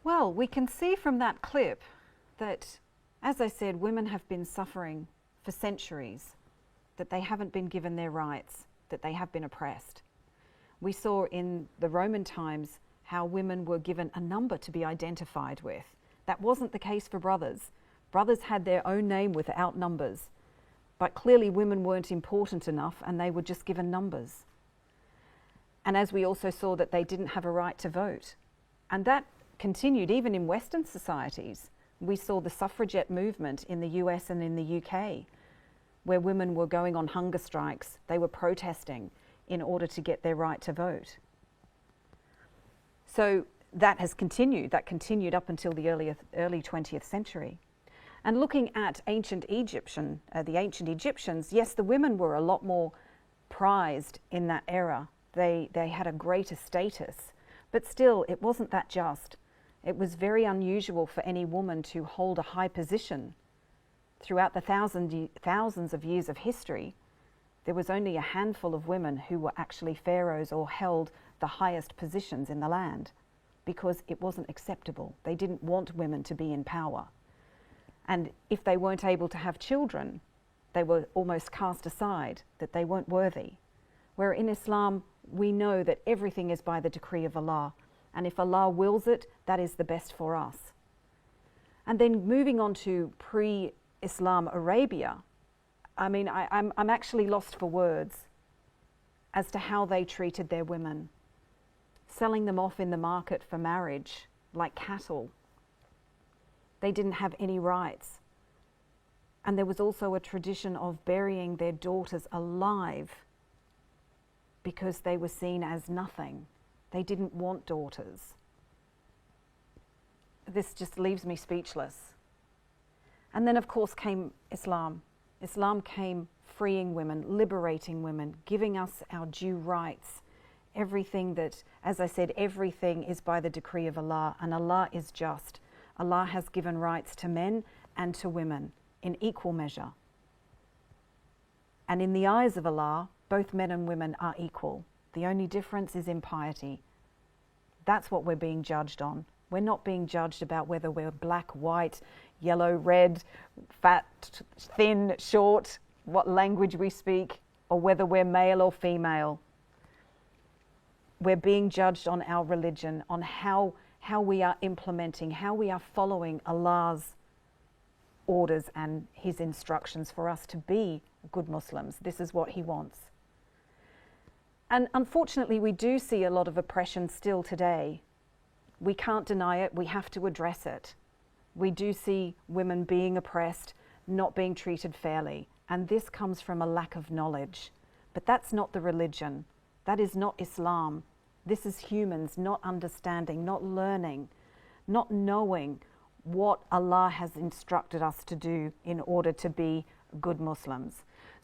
Well, we can see from that clip that, as I said, women have been suffering for centuries, that they haven't been given their rights, that they have been oppressed. We saw in the Roman times how women were given a number to be identified with. That wasn't the case for brothers. Brothers had their own name without numbers, but clearly women weren't important enough and they were just given numbers. And as we also saw, that they didn't have a right to vote. And that continued even in Western societies. We saw the suffragette movement in the US and in the UK, where women were going on hunger strikes. They were protesting in order to get their right to vote. So that has continued. That continued up until the early 20th century. And looking at the ancient Egyptians, yes, the women were a lot more prized in that era. They had a greater status, but still it wasn't that just. It was very unusual for any woman to hold a high position. Throughout the thousands of years of history, there was only a handful of women who were actually pharaohs or held the highest positions in the land, because it wasn't acceptable. They didn't want women to be in power. And if they weren't able to have children, they were almost cast aside, that they weren't worthy. Where in Islam, we know that everything is by the decree of Allah. And if Allah wills it, that is the best for us. And then moving on to pre-Islam Arabia, I mean, I'm actually lost for words as to how they treated their women, selling them off in the market for marriage like cattle. They didn't have any rights. And there was also a tradition of burying their daughters alive because they were seen as nothing. They didn't want daughters. This just leaves me speechless. And then, of course, came Islam. Islam came freeing women, liberating women, giving us our due rights. Everything that, as I said, everything is by the decree of Allah, and Allah is just. Allah has given rights to men and to women in equal measure. And in the eyes of Allah, both men and women are equal. The only difference is in piety. That's what we're being judged on. We're not being judged about whether we're black, white, yellow, red, fat, thin, short, what language we speak, or whether we're male or female. We're being judged on our religion, on how we are implementing, how we are following Allah's orders and His instructions for us to be good Muslims. This is what He wants. And unfortunately, we do see a lot of oppression still today. We can't deny it. We have to address it. We do see women being oppressed, not being treated fairly. And this comes from a lack of knowledge. But that's not the religion. That is not Islam. This is humans not understanding, not learning, not knowing what Allah has instructed us to do in order to be good Muslims.